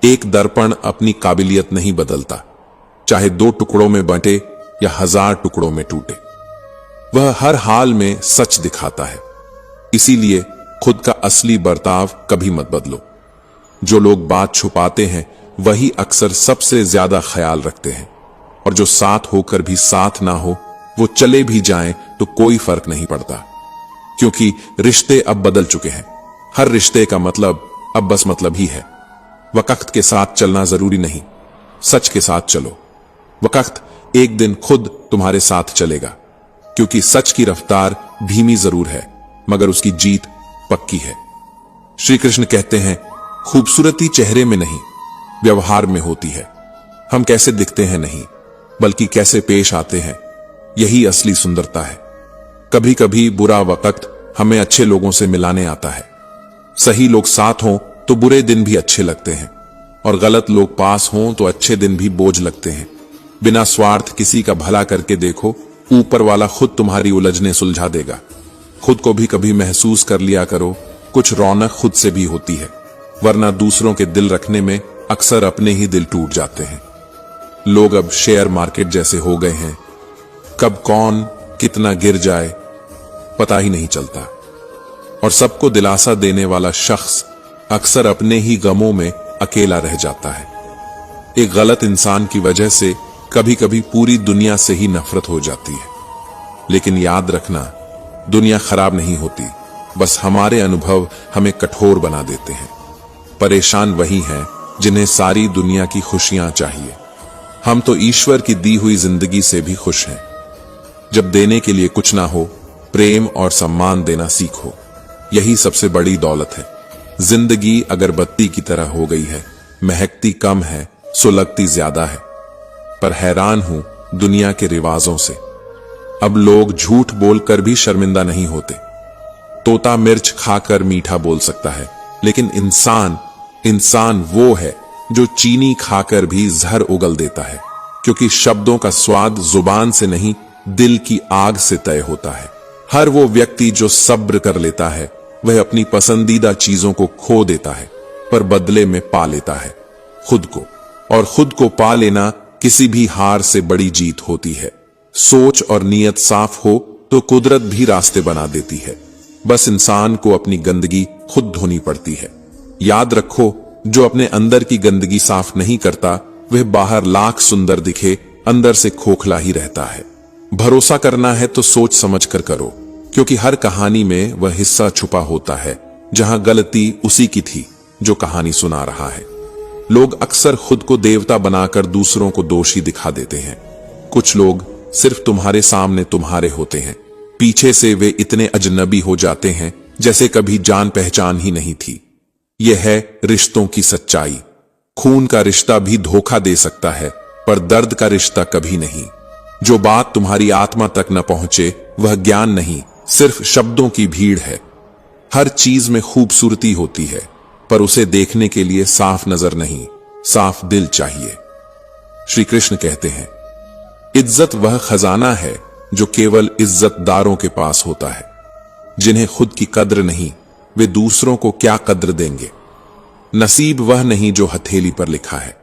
एक दर्पण अपनी काबिलियत नहीं बदलता, चाहे 2 टुकड़ों में बंटे या 1000 टुकड़ों में टूटे। वह हर हाल में सच दिखाता है। इसीलिए खुद का असली बर्ताव कभी मत बदलो। जो लोग बात छुपाते हैं वही अक्सर सबसे ज्यादा ख्याल रखते हैं, और जो साथ होकर भी साथ ना हो, वो चले भी जाएं तो कोई फर्क नहीं पड़ता। क्योंकि रिश्ते अब बदल चुके हैं। हर रिश्ते का मतलब अब बस मतलब ही है। वक्त के साथ चलना जरूरी नहीं, सच के साथ चलो। वक्त एक दिन खुद तुम्हारे साथ चलेगा, क्योंकि सच की रफ्तार धीमी जरूर है, मगर उसकी जीत पक्की है। श्री कृष्ण कहते हैं, खूबसूरती चेहरे में नहीं, व्यवहार में होती है। हम कैसे दिखते हैं नहीं, बल्कि कैसे पेश आते हैं, यही असली सुंदरता है। कभी कभी बुरा वक्त हमें अच्छे लोगों से मिलाने आता है। सही लोग साथ हों तो बुरे दिन भी अच्छे लगते हैं, और गलत लोग पास हों तो अच्छे दिन भी बोझ लगते हैं। बिना स्वार्थ किसी का भला करके देखो, ऊपर वाला खुद तुम्हारी उलझने सुलझा देगा। खुद को भी कभी महसूस कर लिया करो, कुछ रौनक खुद से भी होती है, वरना दूसरों के दिल रखने में अक्सर अपने ही दिल टूट जाते हैं। लोग अब शेयर मार्केट जैसे हो गए हैं, कब कौन कितना गिर जाए पता ही नहीं चलता। और सबको दिलासा देने वाला शख्स अक्सर अपने ही गमों में अकेला रह जाता है। एक गलत इंसान की वजह से कभी कभी पूरी दुनिया से ही नफरत हो जाती है। लेकिन याद रखना, दुनिया खराब नहीं होती, बस हमारे अनुभव हमें कठोर बना देते हैं। परेशान वही हैं जिन्हें सारी दुनिया की खुशियां चाहिए। हम तो ईश्वर की दी हुई जिंदगी से भी खुश हैं। जब देने के लिए कुछ ना हो, प्रेम और सम्मान देना सीखो, यही सबसे बड़ी दौलत है। जिंदगी अगरबत्ती की तरह हो गई है, महकती कम है, सुलगती ज्यादा है। पर हैरान हूं दुनिया के रिवाजों से। अब लोग झूठ बोलकर भी शर्मिंदा नहीं होते। तोता मिर्च खाकर मीठा बोल सकता है, लेकिन इंसान वो है जो चीनी खाकर भी जहर उगल देता है, क्योंकि शब्दों का स्वाद जुबान से नहीं, दिल की आग से तय होता है। हर वो व्यक्ति जो सब्र कर लेता है, वह अपनी पसंदीदा चीजों को खो देता है, पर बदले में पा लेता है खुद को। और खुद को पा लेना किसी भी हार से बड़ी जीत होती है। सोच और नीयत साफ हो तो कुदरत भी रास्ते बना देती है। बस इंसान को अपनी गंदगी खुद धोनी पड़ती है। याद रखो, जो अपने अंदर की गंदगी साफ नहीं करता, वह बाहर लाख सुंदर दिखे, अंदर से खोखला ही रहता है। भरोसा करना है तो सोच समझ कर करो, क्योंकि हर कहानी में वह हिस्सा छुपा होता है जहां गलती उसी की थी जो कहानी सुना रहा है। लोग अक्सर खुद को देवता बनाकर दूसरों को दोषी दिखा देते हैं। कुछ लोग सिर्फ तुम्हारे सामने तुम्हारे होते हैं, पीछे से वे इतने अजनबी हो जाते हैं जैसे कभी जान पहचान ही नहीं थी। यह है रिश्तों की सच्चाई। खून का रिश्ता भी धोखा दे सकता है, पर दर्द का रिश्ता कभी नहीं। जो बात तुम्हारी आत्मा तक न पहुंचे वह ज्ञान नहीं, सिर्फ शब्दों की भीड़ है। हर चीज में खूबसूरती होती है, पर उसे देखने के लिए साफ नजर नहीं, साफ दिल चाहिए। श्री कृष्ण कहते हैं, इज्जत वह खजाना है जो केवल इज्जतदारों के पास होता है। जिन्हें खुद की कद्र नहीं, वे दूसरों को क्या कद्र देंगे। नसीब वह नहीं जो हथेली पर लिखा है,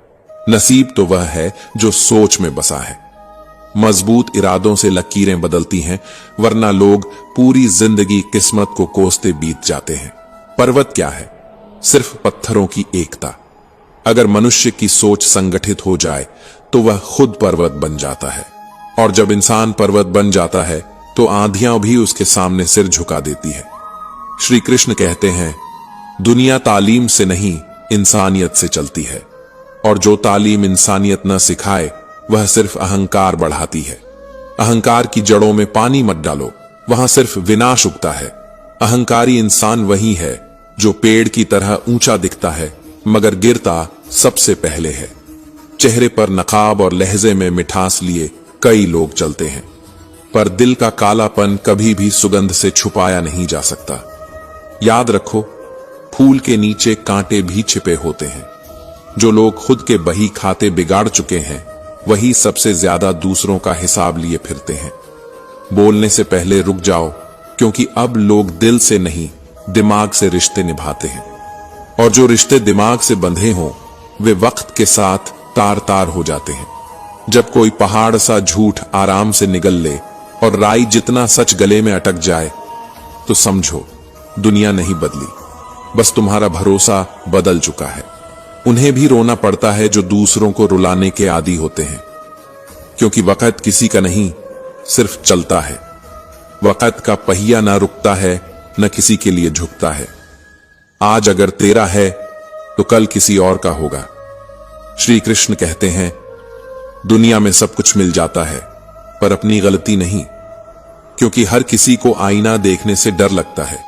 नसीब तो वह है जो सोच में बसा है। मजबूत इरादों से लकीरें बदलती हैं, वरना लोग पूरी जिंदगी किस्मत को कोसते बीत जाते हैं। पर्वत क्या है? सिर्फ पत्थरों की एकता। अगर मनुष्य की सोच संगठित हो जाए तो वह खुद पर्वत बन जाता है, और जब इंसान पर्वत बन जाता है तो आंधियां भी उसके सामने सिर झुका देती है। श्री कृष्ण कहते हैं, दुनिया तालीम से नहीं, इंसानियत से चलती है, और जो तालीम इंसानियत न सिखाए वह सिर्फ अहंकार बढ़ाती है। अहंकार की जड़ों में पानी मत डालो, वहां सिर्फ विनाश उगता है। अहंकारी इंसान वही है जो पेड़ की तरह ऊंचा दिखता है, मगर गिरता सबसे पहले है। चेहरे पर नकाब और लहजे में मिठास लिए कई लोग चलते हैं, पर दिल का कालापन कभी भी सुगंध से छुपाया नहीं जा सकता। याद रखो, फूल के नीचे कांटे भी छिपे होते हैं। जो लोग खुद के बही खाते बिगाड़ चुके हैं, वही सबसे ज्यादा दूसरों का हिसाब लिए फिरते हैं। बोलने से पहले रुक जाओ, क्योंकि अब लोग दिल से नहीं, दिमाग से रिश्ते निभाते हैं, और जो रिश्ते दिमाग से बंधे हों, वे वक्त के साथ तार तार हो जाते हैं। जब कोई पहाड़ सा झूठ आराम से निगल ले और राई जितना सच गले में अटक जाए, तो समझो दुनिया नहीं बदली, बस तुम्हारा भरोसा बदल चुका है। उन्हें भी रोना पड़ता है जो दूसरों को रुलाने के आदी होते हैं, क्योंकि वक्त किसी का नहीं, सिर्फ चलता है। वक्त का पहिया ना रुकता है, न किसी के लिए झुकता है। आज अगर तेरा है तो कल किसी और का होगा। श्री कृष्ण कहते हैं, दुनिया में सब कुछ मिल जाता है, पर अपनी गलती नहीं, क्योंकि हर किसी को आईना देखने से डर लगता है।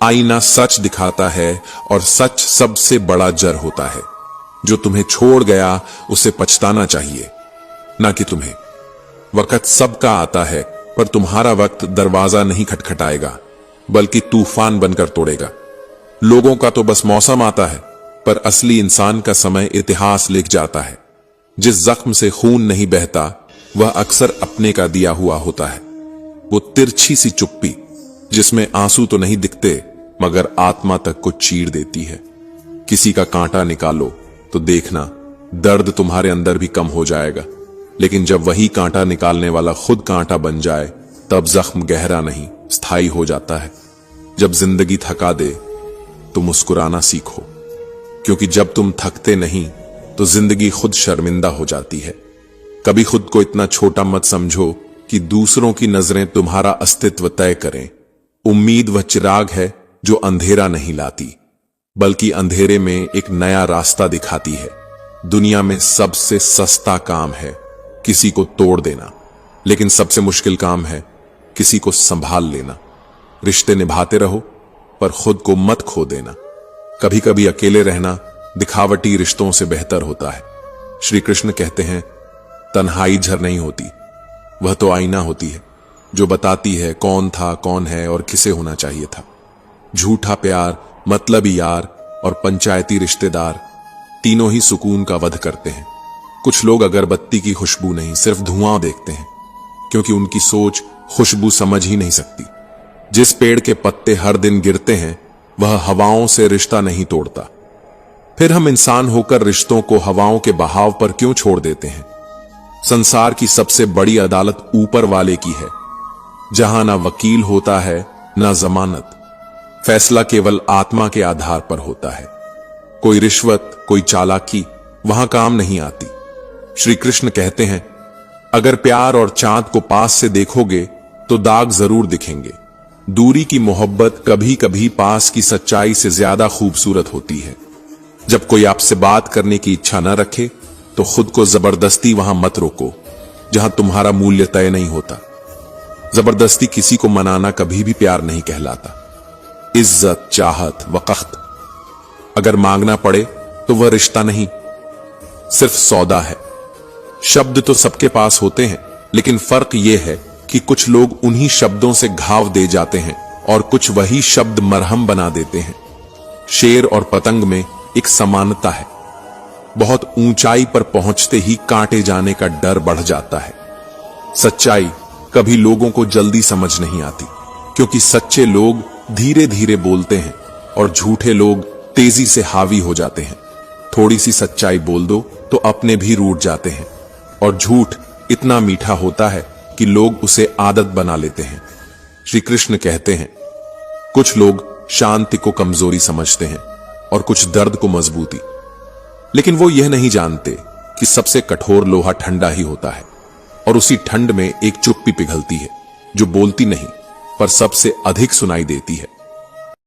आईना सच दिखाता है, और सच सबसे बड़ा जर होता है। जो तुम्हें छोड़ गया उसे पछताना चाहिए, ना कि तुम्हें। वक्त सबका आता है, पर तुम्हारा वक्त दरवाजा नहीं खटखटाएगा, बल्कि तूफान बनकर तोड़ेगा। लोगों का तो बस मौसम आता है, पर असली इंसान का समय इतिहास लिख जाता है। जिस जख्म से खून नहीं बहता, वह अक्सर अपने का दिया हुआ होता है। वो तिरछी सी चुप्पी, जिसमें आंसू तो नहीं दिखते, मगर आत्मा तक को चीर देती है। किसी का कांटा निकालो तो देखना दर्द तुम्हारे अंदर भी कम हो जाएगा, लेकिन जब वही कांटा निकालने वाला खुद कांटा बन जाए, तब जख्म गहरा नहीं, स्थायी हो जाता है। जब जिंदगी थका दे तो मुस्कुराना सीखो, क्योंकि जब तुम थकते नहीं तो जिंदगी खुद शर्मिंदा हो जाती है। कभी खुद को इतना छोटा मत समझो कि दूसरों की नजरें तुम्हारा अस्तित्व तय करें। उम्मीद वह चिराग है जो अंधेरा नहीं लाती, बल्कि अंधेरे में एक नया रास्ता दिखाती है। दुनिया में सबसे सस्ता काम है किसी को तोड़ देना, लेकिन सबसे मुश्किल काम है किसी को संभाल लेना। रिश्ते निभाते रहो, पर खुद को मत खो देना। कभी कभी अकेले रहना दिखावटी रिश्तों से बेहतर होता है। श्री कृष्ण कहते हैं, तन्हाई झर नहीं होती, वह तो आईना होती है जो बताती है कौन था, कौन है और किसे होना चाहिए था। झूठा प्यार, मतलबी यार और पंचायती रिश्तेदार तीनों ही सुकून का वध करते हैं। कुछ लोग अगरबत्ती की खुशबू नहीं, सिर्फ धुआं देखते हैं, क्योंकि उनकी सोच खुशबू समझ ही नहीं सकती। जिस पेड़ के पत्ते हर दिन गिरते हैं वह हवाओं से रिश्ता नहीं तोड़ता। फिर हम इंसान होकर रिश्तों को हवाओं के बहाव पर क्यों छोड़ देते हैं? संसार की सबसे बड़ी अदालत ऊपर वाले की है, जहां ना वकील होता है ना जमानत। फैसला केवल आत्मा के आधार पर होता है। कोई रिश्वत, कोई चालाकी वहां काम नहीं आती। श्री कृष्ण कहते हैं, अगर प्यार और चांद को पास से देखोगे तो दाग जरूर दिखेंगे। दूरी की मोहब्बत कभी कभी पास की सच्चाई से ज्यादा खूबसूरत होती है। जब कोई आपसे बात करने की इच्छा न रखे तो खुद को जबरदस्ती वहां मत रोको जहां तुम्हारा मूल्य तय नहीं होता। जबरदस्ती किसी को मनाना कभी भी प्यार नहीं कहलाता। इज्जत, चाहत, वक़्त अगर मांगना पड़े तो वह रिश्ता नहीं, सिर्फ सौदा है। शब्द तो सबके पास होते हैं, लेकिन फर्क यह है कि कुछ लोग उन्हीं शब्दों से घाव दे जाते हैं और कुछ वही शब्द मरहम बना देते हैं। शेर और पतंग में एक समानता है। बहुत ऊंचाई पर पहुंचते ही काटे जाने का डर बढ़ जाता है। सच्चाई कभी लोगों को जल्दी समझ नहीं आती, क्योंकि सच्चे लोग धीरे धीरे बोलते हैं और झूठे लोग तेजी से हावी हो जाते हैं। थोड़ी सी सच्चाई बोल दो तो अपने भी रूठ जाते हैं, और झूठ इतना मीठा होता है कि लोग उसे आदत बना लेते हैं। श्री कृष्ण कहते हैं, कुछ लोग शांति को कमजोरी समझते हैं और कुछ दर्द को मजबूती, लेकिन वो यह नहीं जानते कि सबसे कठोर लोहा ठंडा ही होता है, और उसी ठंड में एक चुप्पी पिघलती है जो बोलती नहीं पर सबसे अधिक सुनाई देती है।